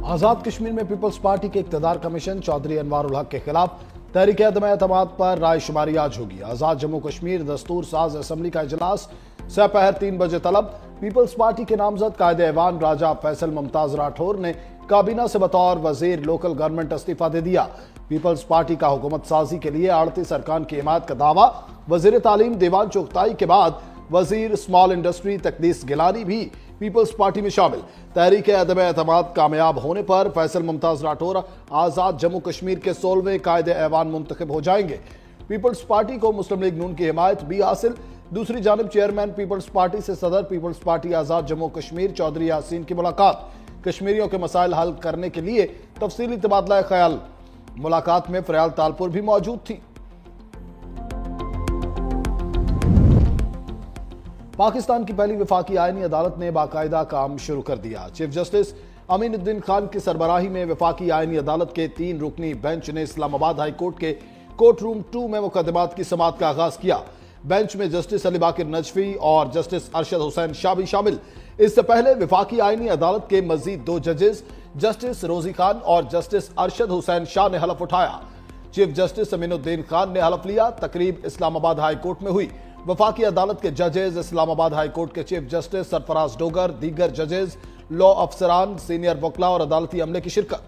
आजाद कश्मीर में peoples party के इक्तदार commission Chaudhary Anwarul हक के खिलाफ तहरीक अदम एतमाद पर राय शुमारी आज होगी। आजाद जम्मू कश्मीर दस्तूर साज असम्बली का इजलास सपहर 3 बजे तलब। पीपल्स पार्टी के नामजद कायदे ऐवान राजा फैसल मुमताज राठौर ने काबीना से बतौर वजीर लोकल गवर्नमेंट इस्तीफा दे दिया। पीपल्स पार्टी का हुकूमत साजी के लिए 38 अरकान की हिमायत का दावा। वजीर तालीम देवान चुगताई के बाद वजीर स्मॉल इंडस्ट्री तकदीस गिलानी भी पीपल्स पार्टी में शामिल। तहरीक अदम एतमाद कामयाब होने पर फैसल मुमताज राठौर आजाद जम्मू कश्मीर के 16वें कायदे ऐवान मुंतखब हो जाएंगे। पीपल्स पार्टी को मुस्लिम लीग नून की हिमायत भी हासिल। दूसरी जानब चेयरमैन पीपल्स पार्टी से सदर पीपल्स पार्टी आजाद जम्मू कश्मीर चौधरी यासीन की मुलाकात। कश्मीरियों के मसाइल हल करने के लिए तफसीली तबादला ख्याल। मुलाकात में फरियाल तालपुर भी मौजूद थी। पाकिस्तान की पहली वफाकी आईनी अदालत ने बाकायदा काम शुरू कर दिया। चीफ जस्टिस अमीनुद्दीन खान की सरबराही में वफाकी आईनी अदालत के 3 रुकनी बेंच ने इस्लामाबाद हाई कोर्ट के कोर्ट रूम 2 में मुकदमात की समाअत का आगाज किया। बेंच में जस्टिस अली बाकिर नजफी और जस्टिस अरशद हुसैन शाह भी शामिल। इससे पहले वफाकी आईनी अदालत के मजीद 2 जजेस जस्टिस रोजी खान और जस्टिस अरशद हुसैन शाह ने हलफ उठाया। चीफ जस्टिस अमीनुद्दीन खान ने हलफ लिया। तकरीब इस्लामाबाद हाई कोर्ट में हुई। वफाकी अदालत के जजेस इस्लामाबाद हाई कोर्ट के चीफ जस्टिस सरफराज डोगर, दीगर जजेस, लॉ अफसरान, सीनियर वकला और अदालती अमले की शिरकत।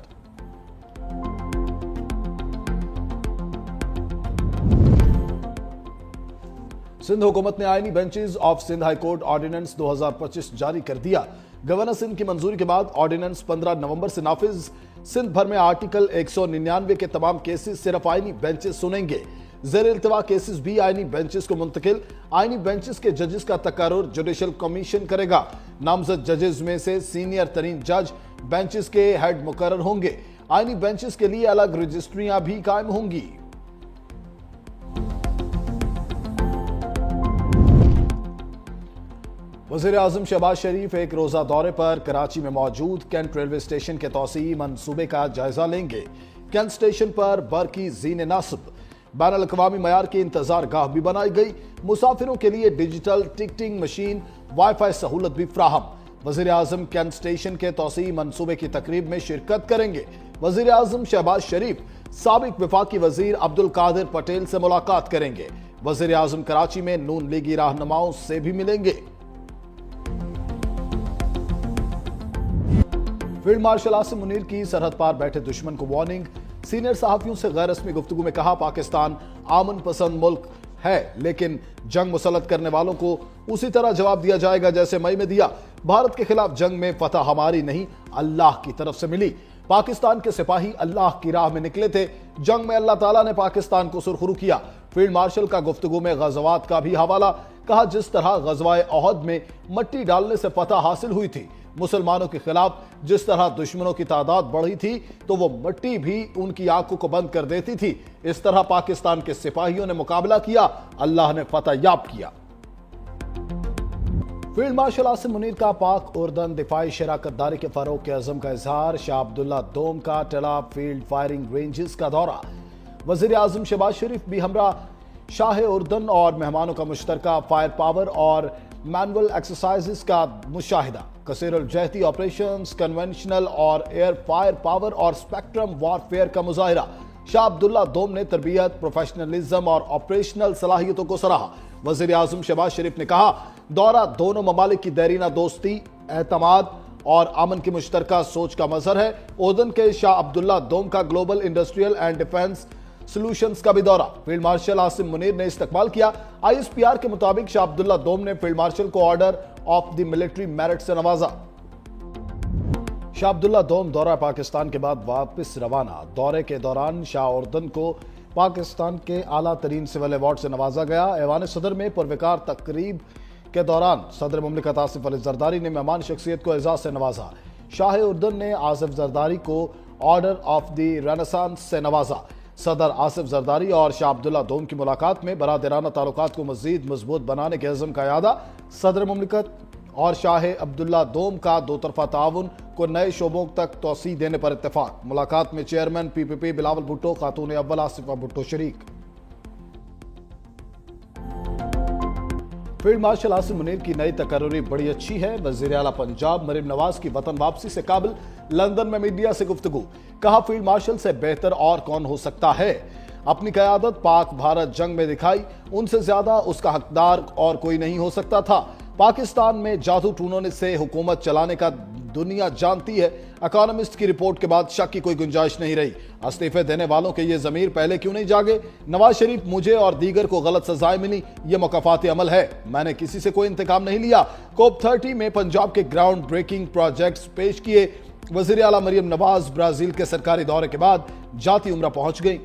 सिंध हुकूमत ने आईनी benches of Sindh high court ordinance 2025 जारी कर दिया। गवर्नर सिंध की मंजूरी के बाद ऑर्डिनेंस 15 नवंबर से नाफिज। सिंध भर में आर्टिकल 199 के तमाम केसेस सिर्फ आईनी बेंचेस सुनेंगे। ज़ेर इल्तवा केसेस भी आईनी बेंचेस को मुंतकिल। आईनी बेंचेस के जजेस का तकर्रुर जुडिशल कमीशन करेगा। नामजद जजेस में से सीनियर तरीन जज बेंचेस के हेड मुकर्रर होंगे। आईनी बेंचेस के लिए अलग रजिस्ट्रियां भी कायम होंगी। वज़ीर आज़म शहबाज शरीफ एक रोजा दौरे पर कराची में मौजूद कैंट रेलवे स्टेशन के तौसीई मंसूबे का जायजा लेंगे। कैंट स्टेशन पर बरकी ज़ीन नासब बैनुल अक़वामी मयार की इंतजार गाह भी बनाई गई। मुसाफिरों के लिए डिजिटल टिकटिंग मशीन, वाईफाई सहूलत भी फ्राहम। वज़ीर आज़म कैंट स्टेशन के तौसीई मंसूबे की तकरीब में शिरकत करेंगे। वज़ीर आज़म शहबाज शरीफ साबिक वफाकी वज़ीर अब्दुल कादिर पटेल से मुलाकात करेंगे। वज़ीर आज़म कराची में नून लीगी रहनुमाओं से भी मिलेंगे। फील्ड मार्शल आसिम मुनीर की सरहद पार बैठे दुश्मन को वार्निंग। सीनियर सहाफियों से गैर रस्मी गुफ्तगू में कहा, पाकिस्तान आमन पसंद मुल्क है, लेकिन जंग मुसल्लत करने वालों को उसी तरह जवाब दिया जाएगा जैसे मई में दिया। भारत के खिलाफ जंग में फतह हमारी नहीं, अल्लाह की तरफ से मिली। पाकिस्तान के सिपाही अल्लाह की राह में निकले थे। जंग में अल्लाह ताला ने पाकिस्तान को सुरखरू किया। फील्ड मार्शल का गुफ्तगू में गज़वात का भी हवाला। कहा, जिस तरह गज़वाए ओहद में मट्टी डालने से फतह हासिल हुई थी, मुसलमानों के खिलाफ जिस तरह दुश्मनों की तादाद बढ़ी थी तो वो मट्टी भी उनकी आंखों को बंद कर देती थी। इस तरह पाकिस्तान के सिपाहियों ने मुकाबला किया, अल्लाह ने फतह याब किया। फील्ड मार्शल आसिम मुनीर का पाक उर्दन दिफाई शराकतदारी के फरोग के अज़म का इजहार। शाह अब्दुल्ला दोम का टेला फील्ड फायरिंग रेंजेस का दौरा। वज़ीर आज़म शहबाज शरीफ भी हमरा शाह उर्दन और मेहमानों का मुश्तरका फायर पावर और मैनुअल एक्सरसाइजेस का मुशाहिदा। कसीरुल जहती ऑपरेशंस, कन्वेंशनल और एयर फायर पावर और स्पेक्ट्रम वॉरफेयर का मुजाहिरा। शाह अब्दुल्ला दोम ने तरबियत, प्रोफेशनलिज्म और ऑपरेशनल सलाहियतों को सराहा। वज़ीर आज़म शहबाज शरीफ ने कहा, दौरा दोनों ममालिक की देरीना दोस्ती, एतमाद और अमन की मुश्तरका सोच का मजहर है। उर्दन के शाह अब्दुल्ला दोम का global industrial and defence solutions का भी दौरा। फील्ड मार्शल आसिम मुनीर ने इस्तकबाल किया। ISPR के मुताबिक शाह अब्दुल्ला दोम ने फील्ड मार्शल को order of the military merit से नवाजा। शाह अब्दुल्ला दोम दौरा पाकिस्तान के बाद वापस रवाना। दौरे के दौरान शाह उर्दन को पाकिस्तान के आला तरीन सिविल अवार्ड से नवाजा गया। ऐवान सदर में पुरवकार तकरीब के दौरान सदर मुमलिकत आसिफ अली जरदारी ने मेहमान शख्सियत को एजाज से नवाजा। शाह उर्दन ने आसिफ जरदारी को ऑर्डर ऑफ द रेनेसांस से नवाजा। सदर आसिफ जरदारी और शाह अब्दुल्ला दोम की मुलाकात में बरादराना ताल्लुकात को मजीद मजबूत बनाने के अज़म का यादा। सदर मुमलिकत और शाह अब्दुल्ला दोम का दो तरफा ताउन को नए शोबों तक तोसी देने पर इत्तेफाक। मुलाकात में चेयरमैन PPP बिलावल भुट्टो, खातून अव्वल आसिफा भुट्टो शरीक। फील्ड मार्शल आसिम मुनीर की नई तकर्री बड़ी अच्छी है। वजीर आला पंजाब मरीम नवाज की वतन वापसी से काबिल, लंदन में मीडिया से गुफ्तगू। कहा, फील्ड मार्शल से बेहतर और कौन हो सकता है। अपनी क़यादत पाक भारत जंग में दिखाई, उनसे ज्यादा उसका हकदार और कोई नहीं हो सकता था। पाकिस्तान में जादू टूनों से हुकूमत चलाने का दुनिया जानती है। इकोनॉमिस्ट की रिपोर्ट के बाद शक की कोई गुंजाइश नहीं रही। इस्तीफे देने वालों के ये ज़मीर पहले क्यों नहीं जागे। नवाज शरीफ, मुझे और दीगर को गलत सजाएं मिली, ये मुकाफाती अमल है। मैंने किसी से कोई इंतकाम नहीं लिया। COP 30 में पंजाब के ग्राउंड ब्रेकिंग प्रोजेक्ट्स पेश किए। वजीर आला मरियम नवाज ब्राजील के सरकारी दौरे के बाद जाती उम्रा पहुंच गई।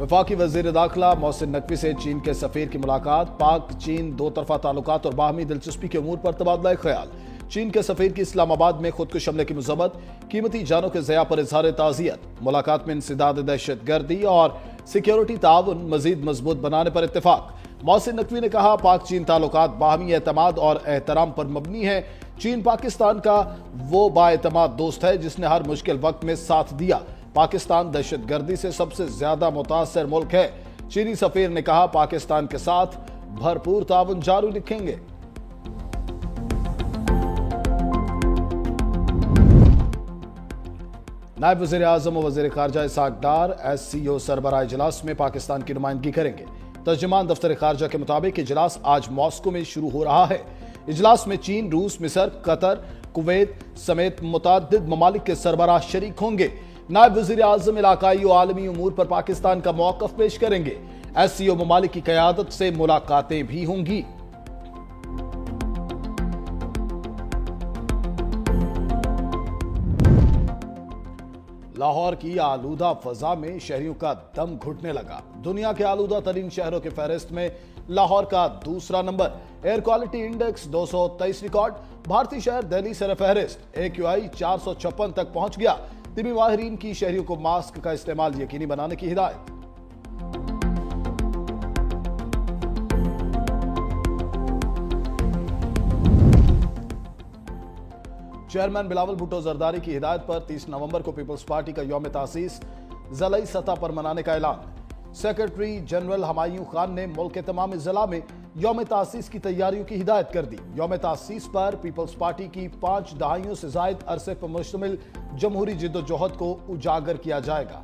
वफाकी वजीर दाखिला मोहसिन नकवी से चीन के सफीर की मुलाकात। पाक चीन दो तरफा ताल्लुकात और बाहमी दिलचस्पी के उमूर पर तबादला ख्याल। चीन के सफीर की इस्लामाबाद में खुदकुश हमले की मज़म्मत, कीमती जानों के ज़या पर इजहार ताज़ियत। मुलाकात में इंसदाद दहशतगर्दी और सिक्योरिटी ताउन मजीद मजबूत बनाने पर इत्तेफाक। मोहसिन नकवी ने कहा, पाक चीन ताल्लुकात बाहमी एतमाद और एहतराम पर मबनी है। चीन पाकिस्तान का वो बाएतमाद दोस्त है जिसने हर मुश्किल वक्त में साथ दिया। पाकिस्तान दहशतगर्दी से सबसे ज्यादा मुतासर मुल्क है। चीनी सफीर ने कहा, पाकिस्तान के साथ भरपूर ताउन जारी रखेंगे। नायब वज़ीर आज़म और वज़ीर ख़ारजा इसहाक़ डार SCO सरबराह इजलास में पाकिस्तान की नुमाइंदगी करेंगे। तर्जुमान दफ्तर ख़ारजा के मुताबिक इजलास आज मॉस्को में शुरू हो रहा है। इजलास में चीन, रूस, मिस्र, कतर, कुवैत समेत मुतअद्दिद ममालिक के सरबराह शरीक होंगे। नायब वज़ीर आज़म इलाकाई और आलमी उमूर पर पाकिस्तान का मौक़िफ़ पेश करेंगे। SCO ममालिक की क़यादत से मुलाकातें भी होंगी। लाहौर की आलूदा फजा में शहरियों का दम घुटने लगा। दुनिया के आलूदा तरीन शहरों की फहरिस्त में लाहौर का दूसरा number. Air quality index 223 record. भारतीय शहर दिल्ली सर फहरिस्त। AQI 456 तक पहुंच गया। तिबी माहिरीन की शहरियों को मास्क का इस्तेमाल यकीनी बनाने की हिदायत। चेयरमैन बिलावल भुट्टो जरदारी की हिदायत पर 30 नवंबर को पीपल्स पार्टी का यौम तासीस ज़िलाई सतह पर मनाने का ऐलान। सेक्रेटरी जनरल हमायूं खान ने मुल्क के तमाम जिला में यौम तासीस की तैयारियों की हिदायत कर दी। यौम तासीस पर पीपल्स पार्टी की 5 दहाइयों से जायद अरसे पर मुश्तमिल जमहूरी जिद्दोजहद को उजागर किया जाएगा।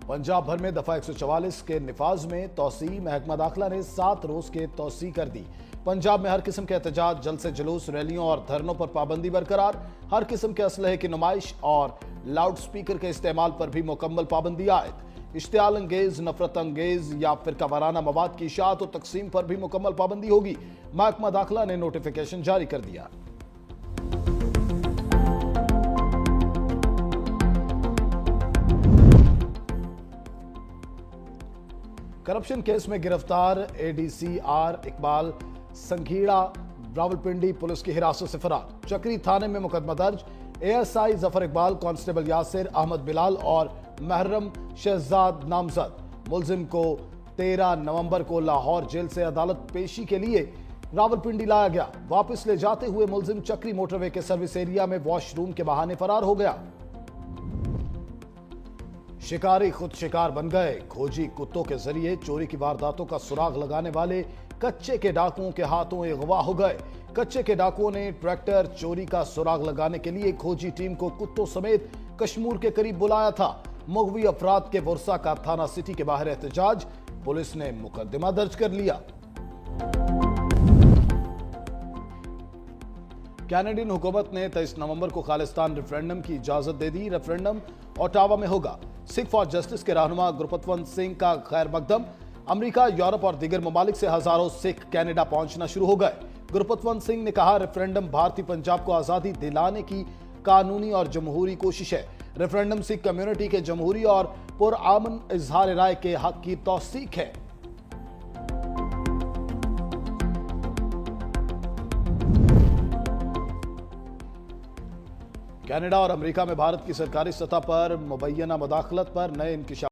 पंजाब भर में दफा 144 के निफाज में तोसी। महकमा दाखिला ने 7 रोज के तोसी कर दी। पंजाब में हर किस्म के एहतजाज, जलसे जुलूस, रैलियों और धरनों पर पाबंदी बरकरार। हर किस्म के असलहे की नुमाइश और लाउड स्पीकर के इस्तेमाल पर भी मुकम्मल पाबंदी आयद। इश्तियाल अंगेज, नफरत अंगेज या फिरका वाराना मवाद की इशाअत और तकसीम पर भी मुकम्मल पाबंदी होगी। महकमा दाखिला ने नोटिफिकेशन जारी कर दिया। करप्शन केस में गिरफ्तार ADCR इकबाल संघीड़ा रावलपिंडी पुलिस की हिरासत से फरार। चक्री थाने में मुकदमा दर्ज। ASI जफर इकबाल, कांस्टेबल यासिर अहमद बिलाल और महरम शहजाद नामजद। मुलजिम को 13 नवंबर को लाहौर जेल से अदालत पेशी के लिए रावलपिंडी लाया गया। वापस ले जाते हुए मुलजिम चक्री मोटरवे के सर्विस एरिया में वॉशरूम के बहाने फरार हो गया। शिकारी खुद शिकार बन गए। खोजी कुत्तों के जरिए चोरी की वारदातों का सुराग लगाने वाले कच्चे के डाकुओं के हाथों अगवा हो गए। कच्चे के डाकुओं ने ट्रैक्टर चोरी का सुराग लगाने के लिए खोजी टीम को कुत्तों समेत कश्मीर के करीब बुलाया था। मुगवी अफराद के वर्षा का थाना सिटी के बाहर एहतजाज। पुलिस ने मुकदमा दर्ज कर लिया। कैनेडियन हुकूमत ने 23 नवंबर को खालिस्तान रेफरेंडम की इजाजत दे दी। रेफरेंडम ओटावा में होगा। सिख फॉर जस्टिस के रहनुमा गुरपतवंत सिंह का खैर मकदम। अमेरिका, यूरोप और दीगर ममालिक से हजारों सिख कनाडा पहुंचना शुरू हो गए। गुरपतवंत सिंह ने कहा, रेफरेंडम भारतीय पंजाब को आजादी दिलाने की कानूनी और जमहूरी कोशिश है। रेफरेंडम सिख कम्युनिटी के जमहूरी और पुरअमन इजहार राय के हक की तौसीक है। कनाडा और अमेरिका में भारत की सरकारी सतह पर मुबैना मुदाखलत पर नए इंकशाफ।